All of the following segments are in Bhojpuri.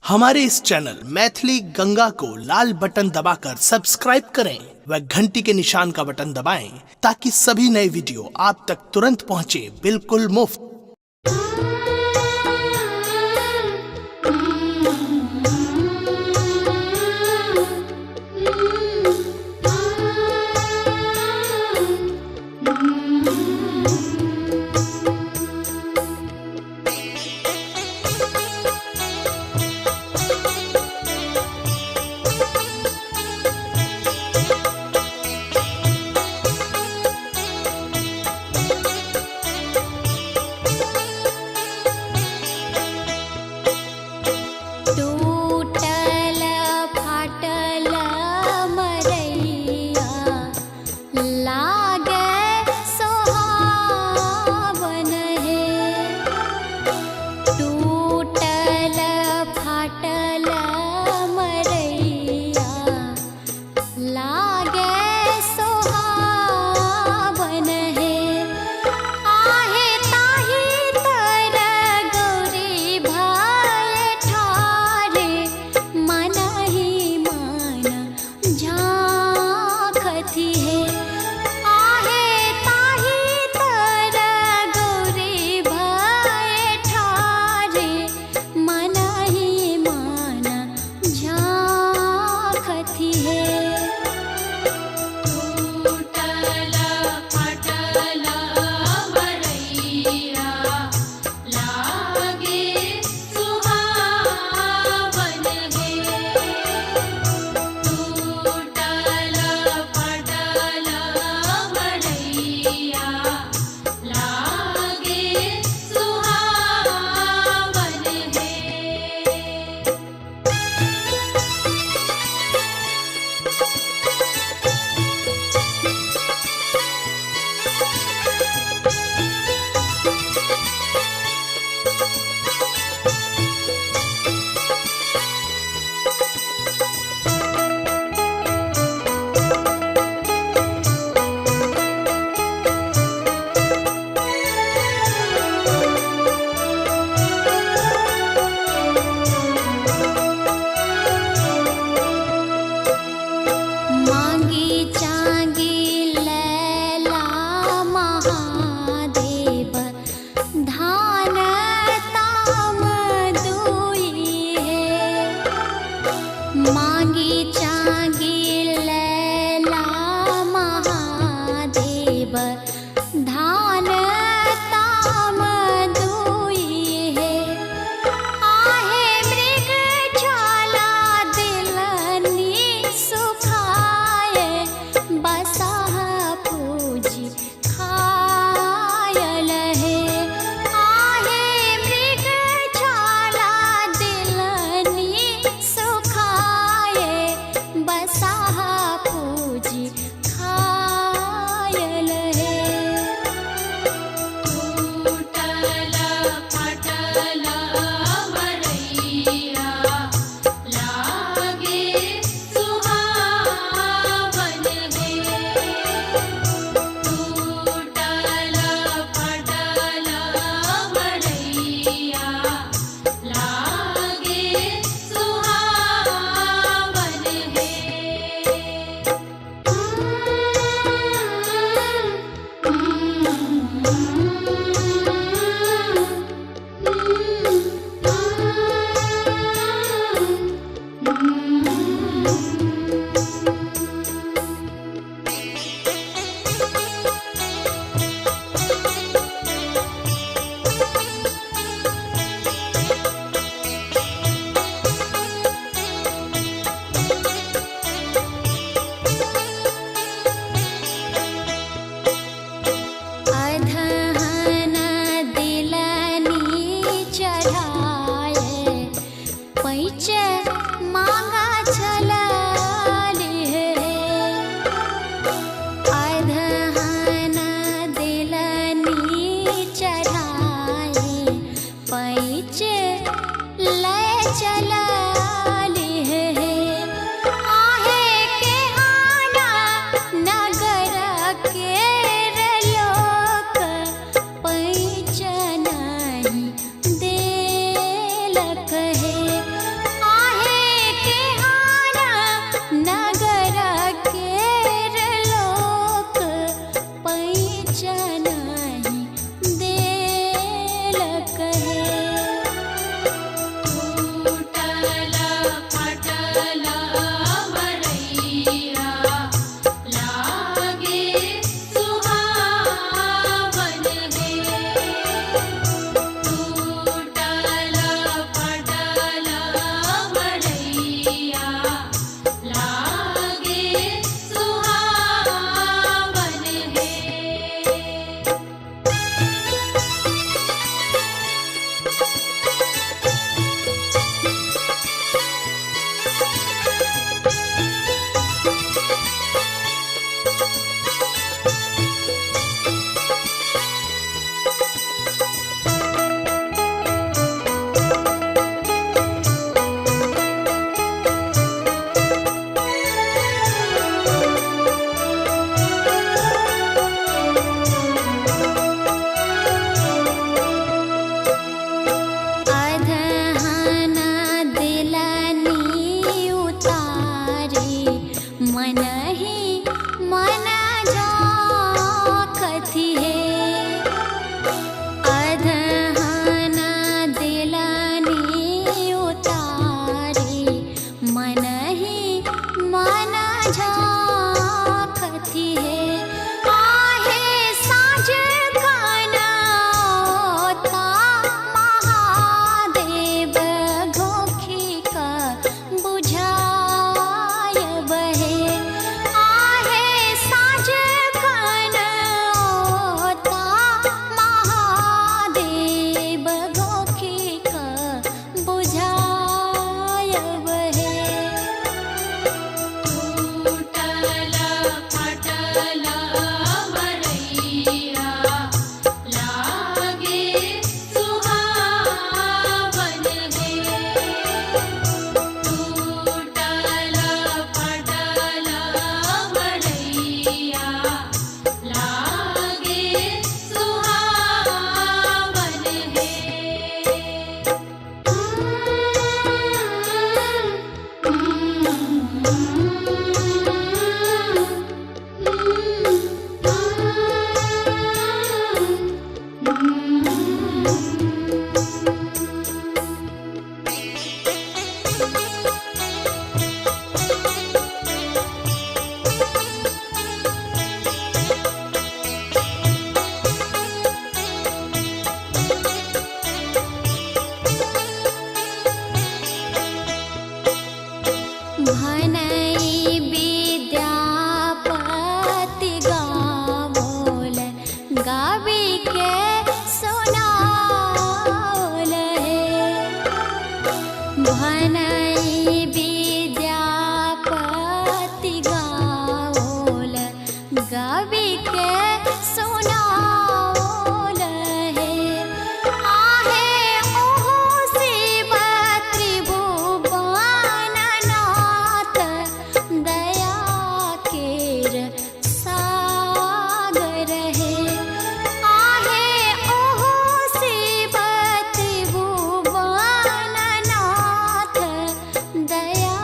हमारे इस चैनल मैथिली गंगा को लाल बटन दबाकर सब्सक्राइब करें व घंटी के निशान का बटन दबाएं ताकि सभी नए वीडियो आप तक तुरंत पहुंचे बिल्कुल मुफ्त। टूटल फाटल मरैया लागे सोहावन हे। टूटल फाटल मरैया लागे सोहावन हे। आहे ताही तर गौरी भाई ठारे मनहि मन झांकती है। आहे ताही तर गौरी भाई ठारे मनहि मन झांकती है। टूटल फाटल मरैया लागे सुहावन हे। टूटल फाटल मरैया लागे सुहावन हे। मांगी चांगी लैला महादेव धान ताम दुई है। मांगी चांगी लैला महादेव धान ताम दुई है। आहे मृग छाला दिलनी सुखाए बसाह पूजी खायल है। आहे मृग छाला दिलनी सुखाए बसाह पूजी खायल है। टूटल फाटल मरैया लागे सुहावन हे। टूटल फाटल मरैया लागे सुहावन हे। अधहन दिलनी चढ़ाए पैच मांगा छलाली है। अधहन दिलनी चढ़ाए पैच ले चलाली है। आहे के आना नगर के लोक पैच नहीं देलक है। भनई विद्यापति गाओल गवि के सुनाओल हे आहे ओहो शिव त्रिभुवननाथ दया केर सागर हे आहे ओहो शिव त्रिभुवननाथ दया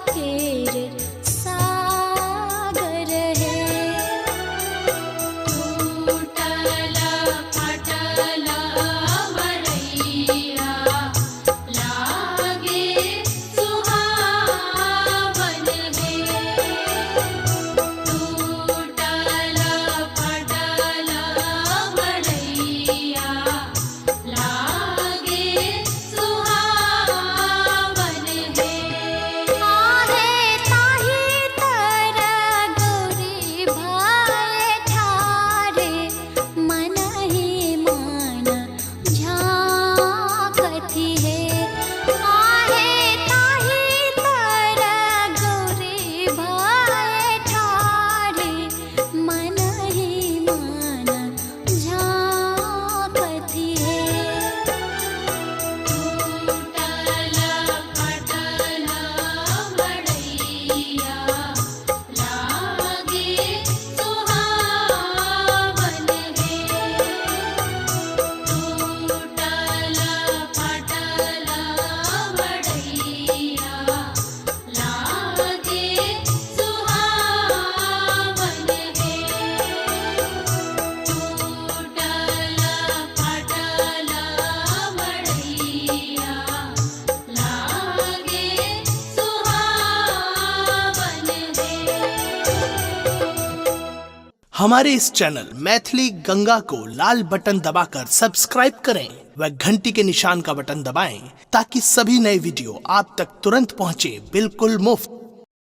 केर सागर हे टूटल फटल मरैया लागे सुहावन हे टूटल फटल मरैया लागे सुहावन हे आहे ताहि तर गौरी भाई ठारे मनहि मन झांकथि हे आहे ताहि तर गौरी भाई ठारे मनहि मन झांकथि हे टूटल फटल मरैया लागे सुहावन हे टूटल फटल मरैया लागे सुहावन हे टूटल फटल मरैया लागे सुहावन हे। हमारे इस चैनल मैथिली गंगा को लाल बटन दबाकर सब्सक्राइब करें व घंटी के निशान का बटन दबाएं ताकि सभी नए वीडियो आप तक तुरंत पहुंचे बिल्कुल मुफ्त।